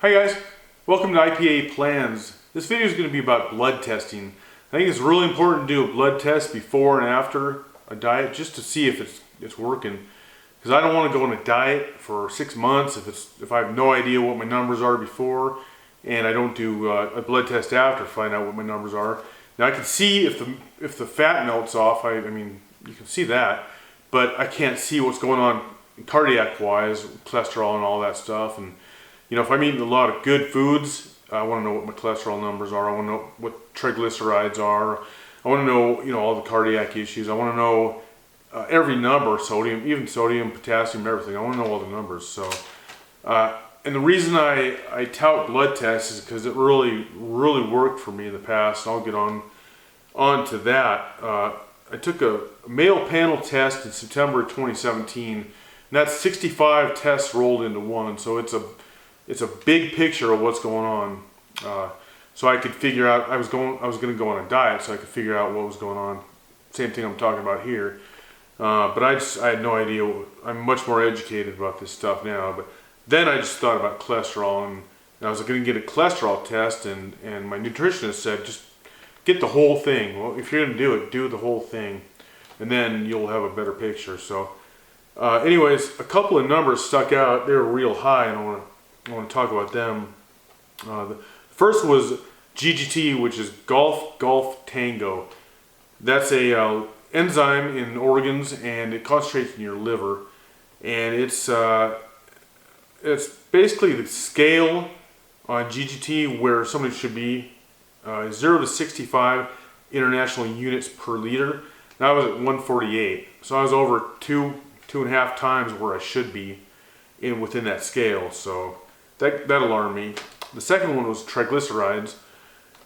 Hi guys, welcome to IPA Plans. This video is going to be about blood testing. I think it's really important to do a blood test before and after a diet just to see if it's working. Because I don't want to go on a diet for 6 months if I have no idea what my numbers are before, and I don't do a blood test after to find out what my numbers are. Now I can see if the fat melts off. I mean you can see that, but I can't see what's going on cardiac wise, cholesterol and all that stuff. And you know, if I'm eating a lot of good foods, I want to know what my cholesterol numbers are. I want to know what triglycerides are. I want to know, you know, all the cardiac issues. I want to know every number, sodium, even sodium, potassium, everything. I want to know all the numbers. So, and the reason I tout blood tests is because it really worked for me in the past. I'll get on to that. I took a male panel test in September 2017, and that's 65 tests rolled into one. So it's a big picture of what's going on. So I could figure out, I was going to go on a diet so I could figure out what was going on. Same thing I'm talking about here. But I had no idea. I'm much more educated about this stuff now. But then I just thought about cholesterol, and I was going to get a cholesterol test, and my nutritionist said, just get the whole thing. Well, if you're going to do it, do the whole thing, and then you'll have a better picture. So anyways, a couple of numbers stuck out. They were real high, and I want to talk about them. The first was GGT, which is Golf Tango. That's a enzyme in organs, and it concentrates in your liver. And it's basically the scale on GGT where somebody should be 0 to 65 international units per liter. And I was at 148, so I was over two and a half times where I should be within that scale. So that alarmed me. The second one was triglycerides.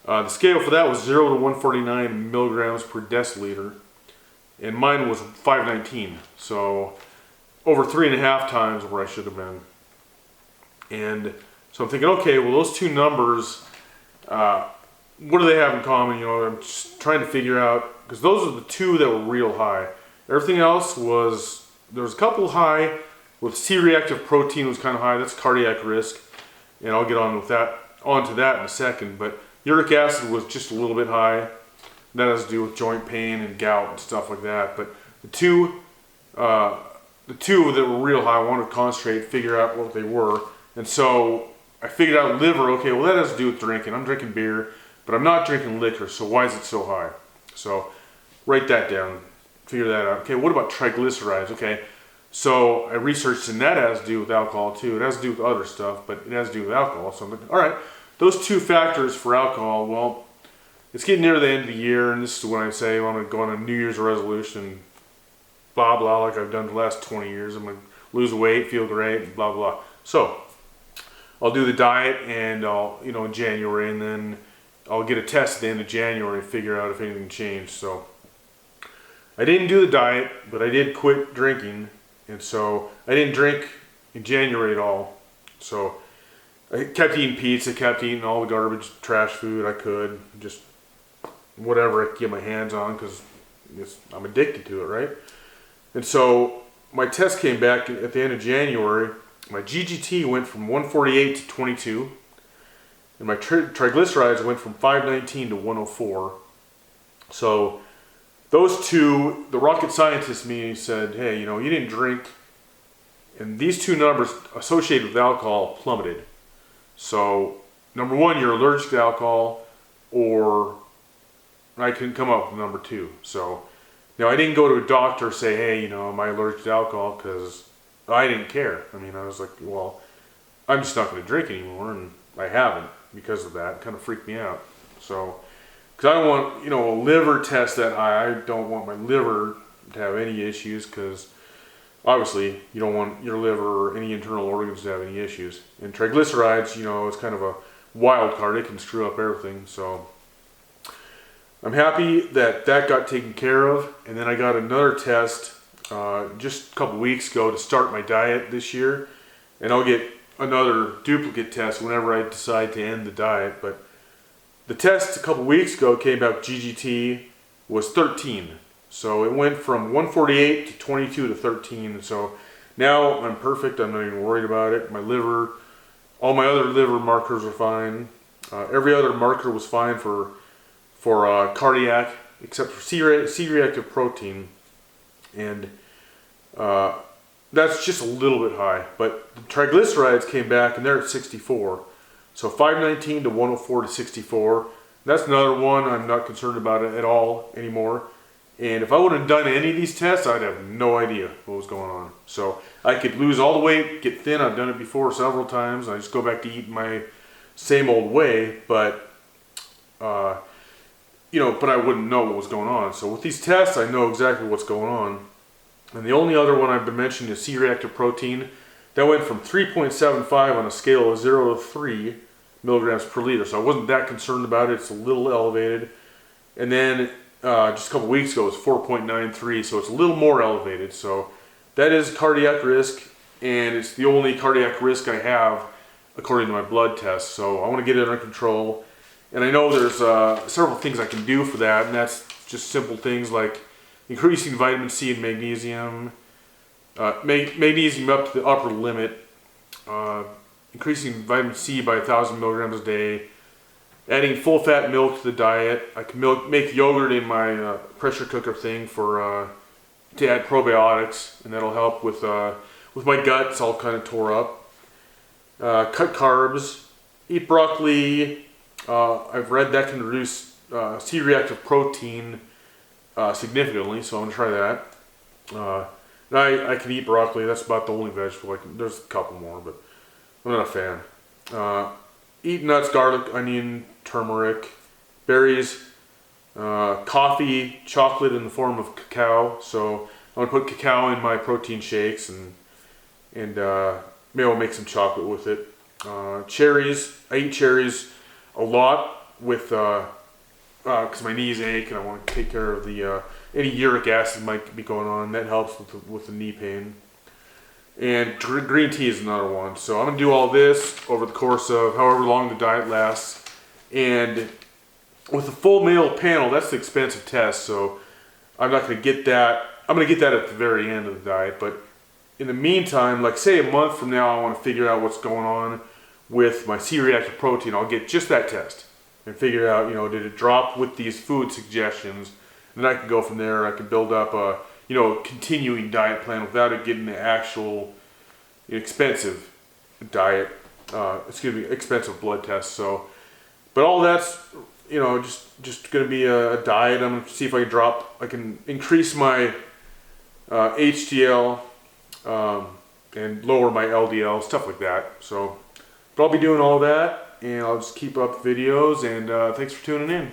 The scale for that was 0 to 149 milligrams per deciliter, and mine was 519. So over 3.5 times where I should have been. And so I'm thinking, okay, well those two numbers, what do they have in common? You know, I'm just trying to figure out, because those are the two that were real high. Everything else there was a couple high. With C-reactive protein was kind of high. That's cardiac risk, and I'll get onto that in a second. But uric acid was just a little bit high. That has to do with joint pain and gout and stuff like that. But the two that were real high, I wanted to concentrate, figure out what they were. And so I figured out liver. Okay, well that has to do with drinking. I'm drinking beer, but I'm not drinking liquor. So why is it so high? So write that down. Figure that out. Okay, what about triglycerides? Okay. So I researched, and that has to do with alcohol too. It has to do with other stuff, but it has to do with alcohol. So I'm like, all right, those two factors for alcohol. Well, it's getting near the end of the year, and this is when I say I'm going to go on a New Year's resolution, blah, blah, like I've done the last 20 years. I'm going to lose weight, feel great, blah, blah. So I'll do the diet, and in January, and then I'll get a test at the end of January and figure out if anything changed. So I didn't do the diet, but I did quit drinking. And so I didn't drink in January at all. So I kept eating pizza, kept eating all the garbage, trash food I could, just whatever I could get my hands on, because I'm addicted to it, right? And so my test came back at the end of January. My GGT went from 148 to 22, and my triglycerides went from 519 to 104. So those two, the rocket scientist in me said, hey, you didn't drink, and these two numbers associated with alcohol plummeted. So number one, you're allergic to alcohol, or I couldn't come up with number two. So now I didn't go to a doctor and say, hey, am I allergic to alcohol? Because I didn't care. I mean, I was like, well, I'm just not going to drink anymore, and I haven't because of that. It kind of freaked me out. So because I don't want, a liver test that high. I don't want my liver to have any issues, because obviously you don't want your liver or any internal organs to have any issues. And triglycerides, it's kind of a wild card. It can screw up everything. So I'm happy that got taken care of. And then I got another test just a couple weeks ago to start my diet this year. And I'll get another duplicate test whenever I decide to end the diet. But the test a couple weeks ago came back, GGT was 13. So it went from 148 to 22 to 13. So now I'm perfect. I'm not even worried about it. My liver All my other liver markers are fine. Every other marker was fine for cardiac, except for C-reactive protein, and that's just a little bit high. But the triglycerides came back, and they're at 64. So 519 to 104 to 64. That's another one I'm not concerned about it at all anymore. And if I would have done any of these tests, I'd have no idea what was going on. So I could lose all the weight, get thin. I've done it before several times. I just go back to eating my same old way, but but I wouldn't know what was going on. So with these tests, I know exactly what's going on. And the only other one I've been mentioning is C-reactive protein. That went from 3.75 on a scale of 0 to 3 milligrams per liter. So I wasn't that concerned about it. It's a little elevated. And then just a couple weeks ago, it was 4.93, so it's a little more elevated. So that is cardiac risk, and it's the only cardiac risk I have according to my blood test. So I want to get it under control. And I know there's several things I can do for that, and that's just simple things like increasing vitamin C and magnesium, magnesium up to the upper limit, increasing vitamin C by 1,000 milligrams a day, adding full-fat milk to the diet. I can make yogurt in my pressure cooker thing for to add probiotics, and that'll help with my gut. It's all kind of tore up. Cut carbs, eat broccoli. I've read that can reduce C-reactive protein significantly, so I'm gonna try that. And I can eat broccoli. That's about the only vegetable. There's a couple more, but I'm not a fan. Eat nuts, garlic, onion, turmeric, berries, coffee, chocolate in the form of cacao. So I'm gonna put cacao in my protein shakes, and maybe I'll make some chocolate with it. Cherries. I eat cherries a lot with because my knees ache and I want to take care of the any uric acid might be going on. That helps with the knee pain. And green tea is another one. So I'm gonna do all this over the course of however long the diet lasts. And with the full meal panel, that's the expensive test. So I'm not gonna get that. I'm gonna get that at the very end of the diet. But in the meantime, like say a month from now, I want to figure out what's going on with my C-reactive protein. I'll get just that test and figure out, did it drop with these food suggestions? And then I can go from there. I can build up a, continuing diet plan without it getting the actual expensive diet, expensive blood test. So, but all that's, just going to be a diet. I'm going to see if I can increase my HDL and lower my LDL, stuff like that. So, but I'll be doing all that, and I'll just keep up videos, and thanks for tuning in.